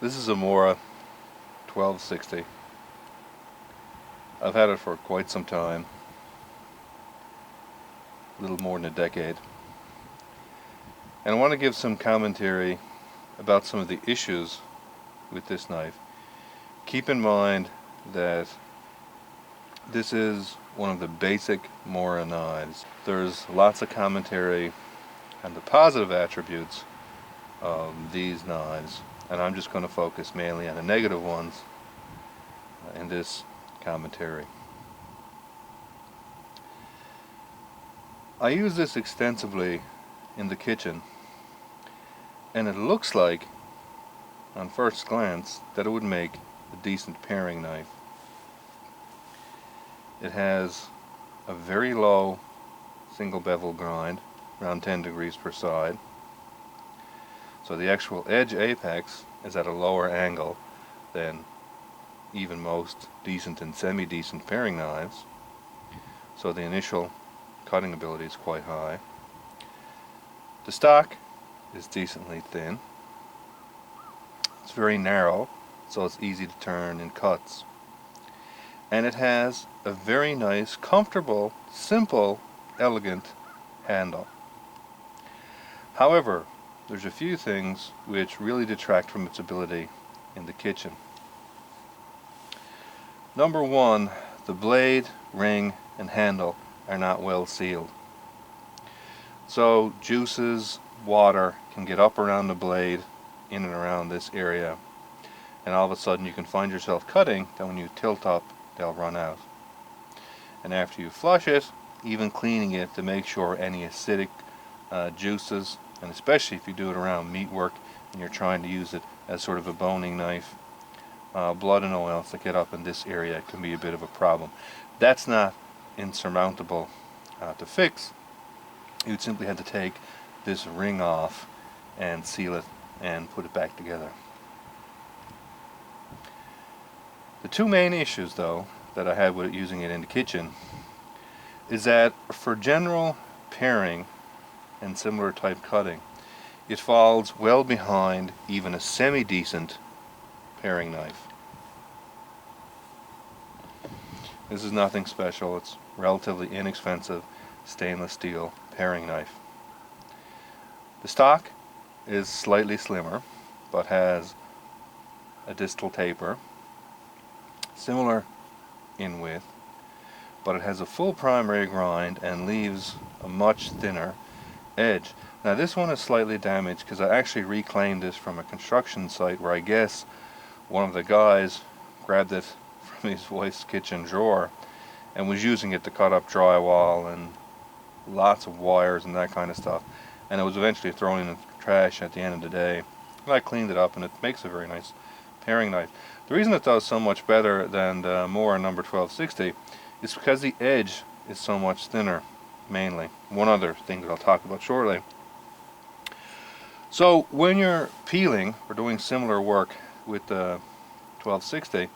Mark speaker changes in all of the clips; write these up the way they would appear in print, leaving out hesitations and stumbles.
Speaker 1: This is a Mora 1260. I've had it for quite some time, a little more than a decade. And I want to give some commentary about some of the issues with this knife. Keep in mind that this is one of the basic Mora knives. There's lots of commentary on the positive attributes of these knives, and I'm just going to focus mainly on the negative ones in this commentary. I use this extensively in the kitchen, and it looks like, on first glance, that it would make a decent paring knife. It has a very low single bevel grind, around 10 degrees per side. So the actual edge apex is at a lower angle than even most decent and semi-decent paring knives. So the initial cutting ability is quite high. The stock is decently thin. It's very narrow, so it's easy to turn in cuts. And it has a very nice, comfortable, simple, elegant handle. However, there's a few things which really detract from its ability in the kitchen. Number one, the blade, ring, and handle are not well sealed. So juices, water can get up around the blade, in and around this area, and all of a sudden you can find yourself cutting, then when you tilt up, they'll run out. And after you flush it, even cleaning it to make sure any acidic juices, and especially if you do it around meat work and you're trying to use it as sort of a boning knife, blood and oils that get up in this area can be a bit of a problem. That's not insurmountable to fix. You'd simply have to take this ring off and seal it and put it back together. The two main issues, though, that I had with using it in the kitchen is that for general paring and similar type cutting, it falls well behind even a semi-decent paring knife. This is nothing special. It's relatively inexpensive stainless steel paring knife. The stock is slightly slimmer, but has a distal taper, similar in width, but it has a full primary grind and leaves a much thinner edge. Now this one is slightly damaged because I actually reclaimed this from a construction site where I guess one of the guys grabbed it from his wife's kitchen drawer and was using it to cut up drywall and lots of wires and that kind of stuff, and it was eventually thrown in the trash at the end of the day. And I cleaned it up and it makes a very nice paring knife. The reason it does so much better than the Mora number 1260 is because the edge is so much thinner, mainly. One other thing that I'll talk about shortly. So when you're peeling or doing similar work with the 1260,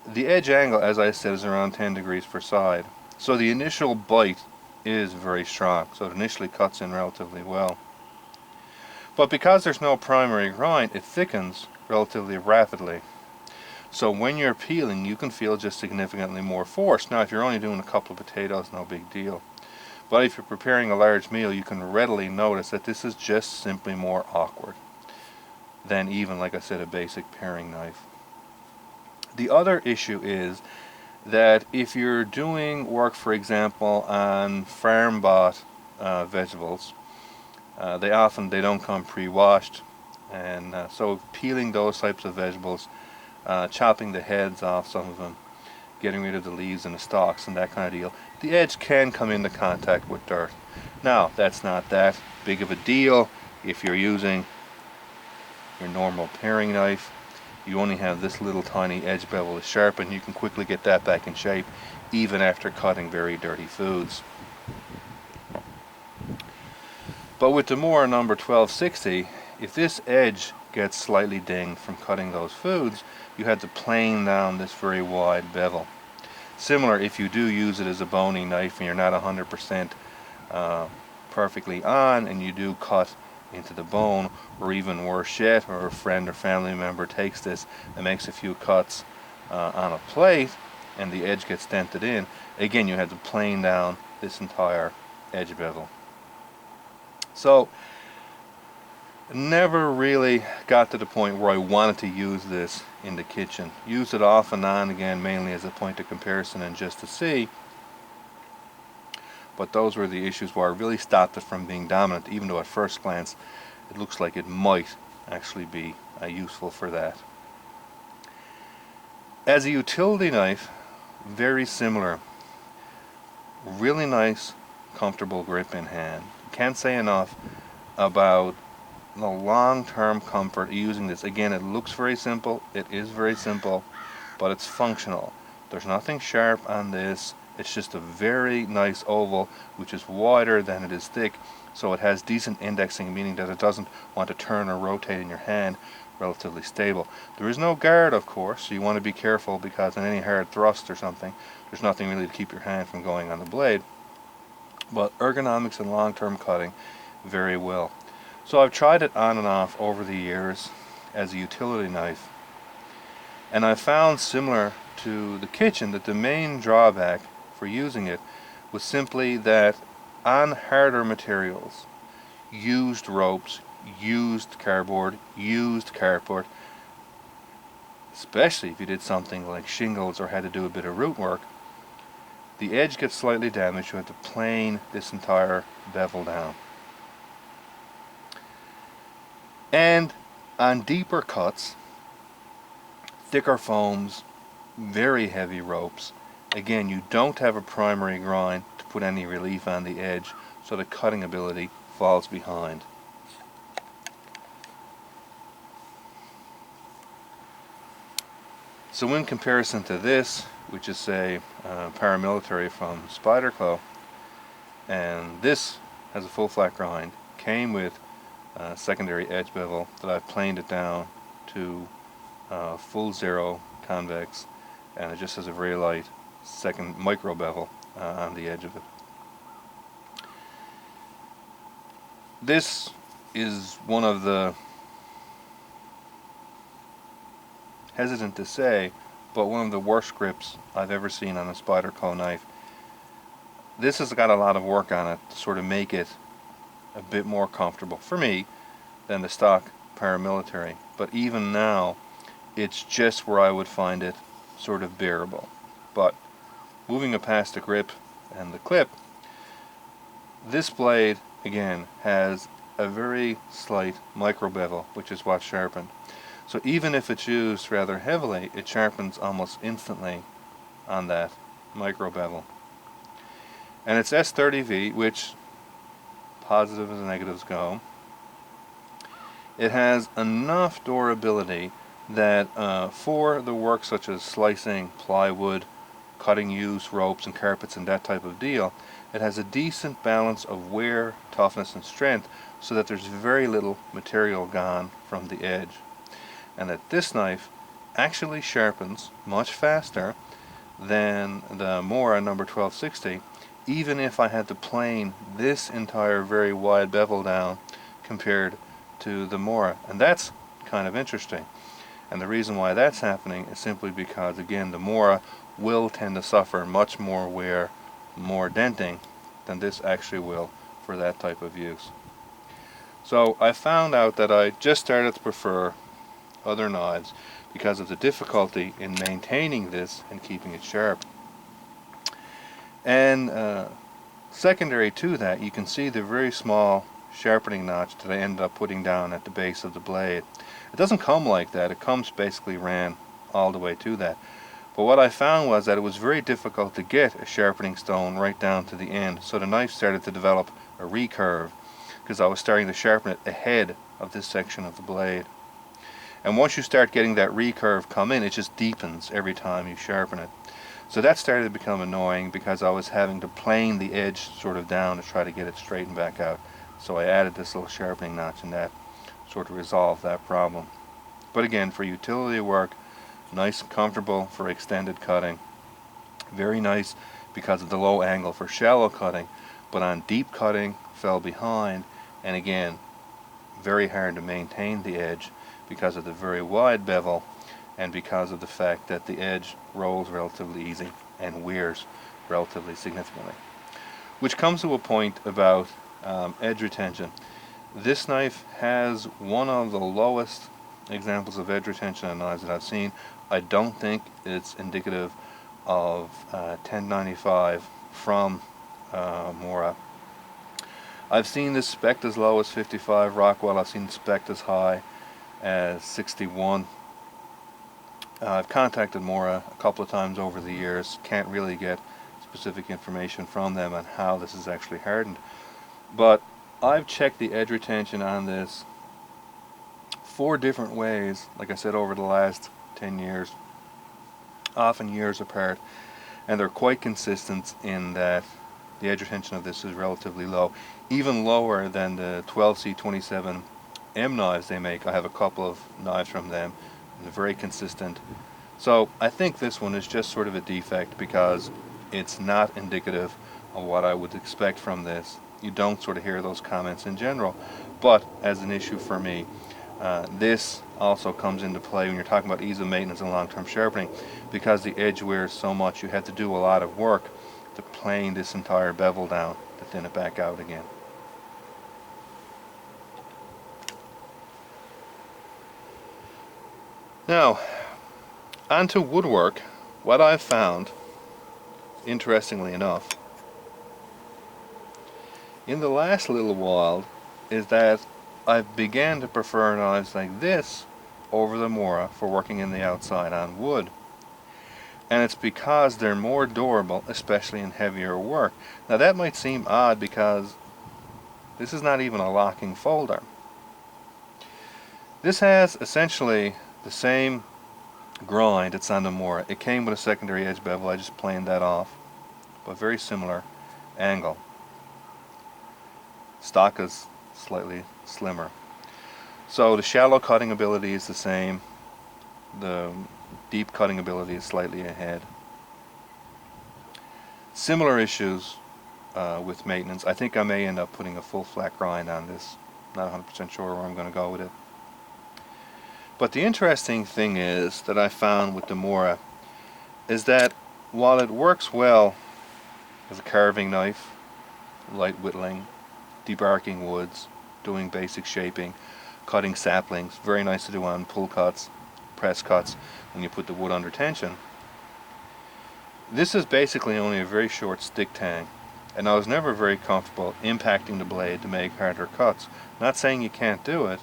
Speaker 1: the edge angle, as I said, is around 10 degrees per side. So the initial bite is very strong, so it initially cuts in relatively well. But because there's no primary grind, it thickens relatively rapidly. So when you're peeling, you can feel just significantly more force. Now if you're only doing a couple of potatoes, no big deal. But if you're preparing a large meal, you can readily notice that this is just simply more awkward than even, like I said, a basic paring knife. The other issue is that if you're doing work, for example, on farm-bought vegetables, they don't come pre-washed, and so peeling those types of vegetables, chopping the heads off some of them, getting rid of the leaves and the stalks and that kind of deal, the edge can come into contact with dirt. Now that's not that big of a deal if you're using your normal paring knife. You only have this little tiny edge bevel to sharpen. You can quickly get that back in shape even after cutting very dirty foods. But with the Mora number 1260, if this edge gets slightly dinged from cutting those foods, you have to plane down this very wide bevel. Similar if you do use it as a boning knife and you're not 100% perfectly on and you do cut into the bone, or even worse yet, or a friend or family member takes this and makes a few cuts on a plate and the edge gets dented in, again you have to plane down this entire edge bevel. So never really got to the point where I wanted to use this in the kitchen. Used it off and on again, mainly as a point of comparison and just to see. But those were the issues where I really stopped it from being dominant, even though at first glance it looks like it might actually be useful for that. As a utility knife, very similar. Really nice, comfortable grip in hand. Can't say enough about the long-term comfort of using this. Again, it looks very simple, it is very simple, but it's functional. There's nothing sharp on this. It's just a very nice oval, which is wider than it is thick, so it has decent indexing, meaning that it doesn't want to turn or rotate in your hand. Relatively stable. There is no guard, of course, so you want to be careful, because in any hard thrust or something, there's nothing really to keep your hand from going on the blade. But ergonomics and long-term cutting, very well. So I've tried it on and off over the years as a utility knife, and I found, similar to the kitchen, that the main drawback for using it was simply that on harder materials, used ropes, used cardboard, used carpet, especially if you did something like shingles or had to do a bit of root work, the edge gets slightly damaged. You have to plane this entire bevel down. And on deeper cuts, thicker foams, very heavy ropes, again, you don't have a primary grind to put any relief on the edge, so the cutting ability falls behind. So in comparison to this, which is, say, paramilitary from Spyderco, and this has a full flat grind, came with a secondary edge bevel that I've planed it down to full zero convex, and it just has a very light second micro bevel on the edge of it. This is one of the, hesitant to say, but one of the worst grips I've ever seen on a Spyderco knife. This has got a lot of work on it to sort of make it a bit more comfortable for me than the stock paramilitary, but even now it's just where I would find it sort of bearable. But moving past the grip and the clip, this blade again has a very slight micro bevel, which is what's sharpened. So even if it's used rather heavily, it sharpens almost instantly on that micro bevel. And it's S30V, which, positive as negatives go, it has enough durability that for the work such as slicing plywood, cutting used ropes and carpets and that type of deal, it has a decent balance of wear, toughness and strength, so that there's very little material gone from the edge. And that this knife actually sharpens much faster than the Mora number 1260, even if I had to plane this entire very wide bevel down compared to the Mora. And that's kind of interesting. And the reason why that's happening is simply because, again, the Mora will tend to suffer much more wear, more denting than this actually will for that type of use. So I found out that I just started to prefer other knives because of the difficulty in maintaining this and keeping it sharp. And secondary to that, you can see the very small sharpening notch that I ended up putting down at the base of the blade. It doesn't come like that, it comes basically ran all the way to that. But what I found was that it was very difficult to get a sharpening stone right down to the end, so the knife started to develop a recurve because I was starting to sharpen it ahead of this section of the blade. And once you start getting that recurve come in, it just deepens every time you sharpen it. So that started to become annoying because I was having to plane the edge sort of down to try to get it straightened back out. So I added this little sharpening notch, and that sort of resolved that problem. But again, for utility work, nice and comfortable for extended cutting. Very nice because of the low angle for shallow cutting, but on deep cutting, fell behind. And again, very hard to maintain the edge because of the very wide bevel and because of the fact that the edge rolls relatively easy and wears relatively significantly. Which comes to a point about edge retention. This knife has one of the lowest examples of edge retention on knives that I've seen. I don't think it's indicative of 1095 from Mora. I've seen this spec as low as 55 Rockwell. I've seen spec as high as 61. I've contacted Mora a couple of times over the years. Can't really get specific information from them on how this is actually hardened. But I've checked the edge retention on this 4 different ways, like I said, over the last 10 years, often years apart, and they're quite consistent in that the edge retention of this is relatively low, even lower than the 12C27M knives they make. I have a couple of knives from them, and they're very consistent. So I think this one is just sort of a defect because it's not indicative of what I would expect from this. You don't sort of hear those comments in general, but as an issue for me, this also comes into play when you're talking about ease of maintenance and long-term sharpening, because the edge wears so much. You have to do a lot of work to plane this entire bevel down to thin it back out again. Now, onto woodwork. What I've found, interestingly enough, in the last little while, is that I've began to prefer knives like this over the Mora for working in the outside on wood. And it's because they're more durable, especially in heavier work. Now that might seem odd because this is not even a locking folder. This has essentially the same grind it's on the Mora. It came with a secondary edge bevel. I just planed that off, but very similar angle. Stock is slightly slimmer. So the shallow cutting ability is the same. The deep cutting ability is slightly ahead. Similar issues with maintenance. I think I may end up putting a full flat grind on this. Not 100% sure where I'm going to go with it. But the interesting thing is that I found with the Mora is that while it works well as a carving knife, light whittling, debarking woods, doing basic shaping, cutting saplings, very nice to do on pull cuts, press cuts when you put the wood under tension. This is basically only a very short stick tang, and I was never very comfortable impacting the blade to make harder cuts. Not saying you can't do it,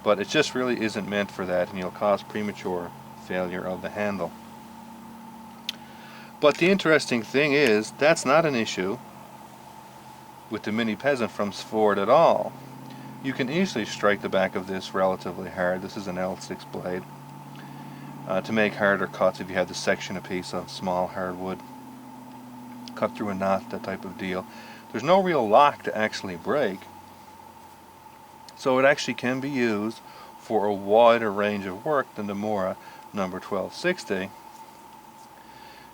Speaker 1: but it just really isn't meant for that, and you'll cause premature failure of the handle. But the interesting thing is, that's not an issue with the Mini Peasant from Ford at all. You can easily strike the back of this relatively hard. This is an L6 blade. To make harder cuts, if you have to section a piece of small hardwood, cut through a knot, that type of deal. There's no real lock to actually break, so it actually can be used for a wider range of work than the Mora number 1260.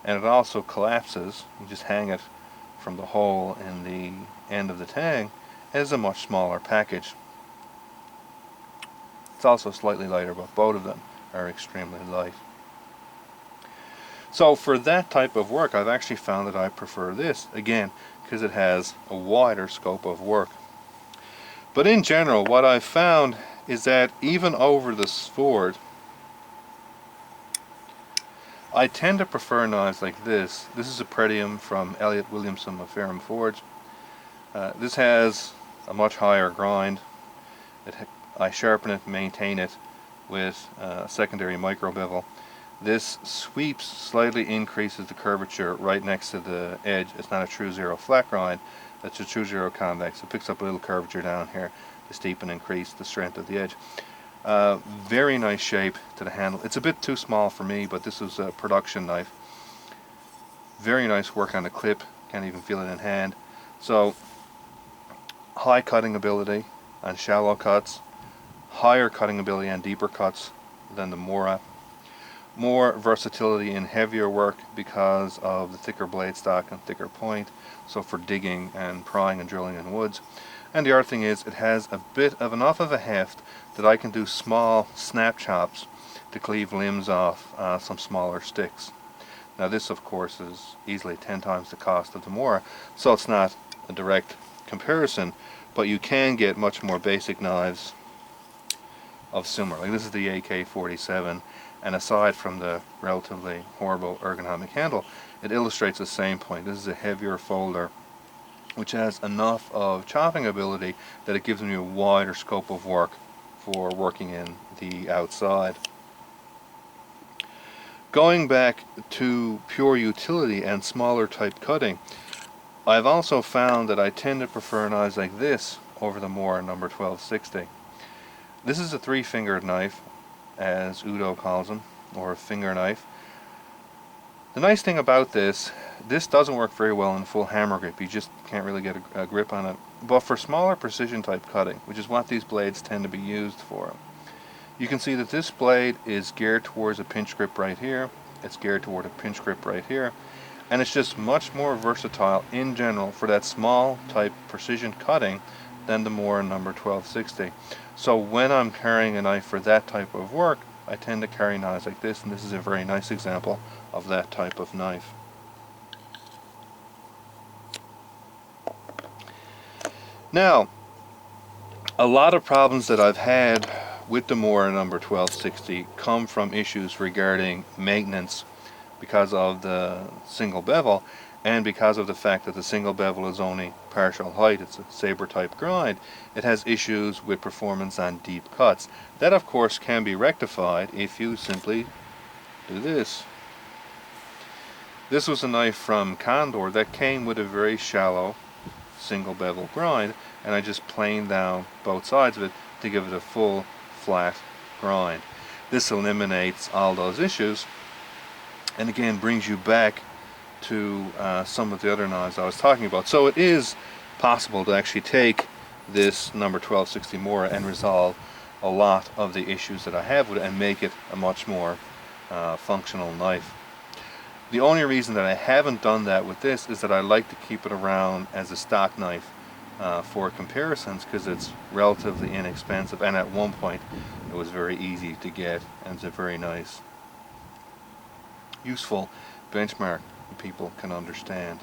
Speaker 1: And it also collapses. You just hang it from the hole in the end of the tang. It is a much smaller package. It's also slightly lighter, but both of them are extremely light. So for that type of work, I've actually found that I prefer this, again, because it has a wider scope of work. But in general, what I've found is that even over the Ford, I tend to prefer knives like this. This is a Pretium from Elliott Williamson of Ferrum Forge. This has a much higher grind. I sharpen it, maintain it with a secondary micro bevel. This sweeps slightly increases the curvature right next to the edge. It's not a true zero flat grind, that's a true zero convex. It picks up a little curvature down here to steepen and increase the strength of the edge. Very nice shape to the handle. It's a bit too small for me, but this is a production knife. Very nice work on the clip, can't even feel it in hand. So high cutting ability on shallow cuts, higher cutting ability on deeper cuts than the Mora. More versatility in heavier work because of the thicker blade stock and thicker point, so for digging and prying and drilling in woods. And the other thing is, it has a bit of enough of a heft that I can do small snap chops to cleave limbs off some smaller sticks. Now this of course is easily 10 times the cost of the Mora, so it's not a direct comparison, but you can get much more basic knives of similar. Like this is the AK-47, and aside from the relatively horrible ergonomic handle, it illustrates the same point. This is a heavier folder which has enough of chopping ability that it gives me a wider scope of work for working in the outside. Going back to pure utility and smaller type cutting, I've also found that I tend to prefer knives like this over the Mora number 1260. This is a 3-fingered knife, as Udo calls them, or a finger knife. The nice thing about this doesn't work very well in full hammer grip. You just can't really get a grip on it. But for smaller precision type cutting, which is what these blades tend to be used for, you can see that this blade is geared towards a pinch grip right here. It's geared toward a pinch grip right here. And it's just much more versatile in general for that small type precision cutting than the Mora number 1260. So when I'm carrying a knife for that type of work, I tend to carry knives like this, and this is a very nice example of that type of knife. Now, a lot of problems that I've had with the Mora number 1260 come from issues regarding maintenance because of the single bevel, and because of the fact that the single bevel is only partial height. It's a saber type grind. It has issues with performance on deep cuts. That of course can be rectified if you simply do this. This was a knife from Condor that came with a very shallow single bevel grind, and I just planed down both sides of it to give it a full flat grind. This eliminates all those issues, and again brings you back to some of the other knives I was talking about. So it is possible to actually take this number 1260 Mora and resolve a lot of the issues that I have with it and make it a much more functional knife. The only reason that I haven't done that with this is that I like to keep it around as a stock knife for comparisons, because it's relatively inexpensive, and at one point it was very easy to get, and it's a very nice, useful benchmark that people can understand.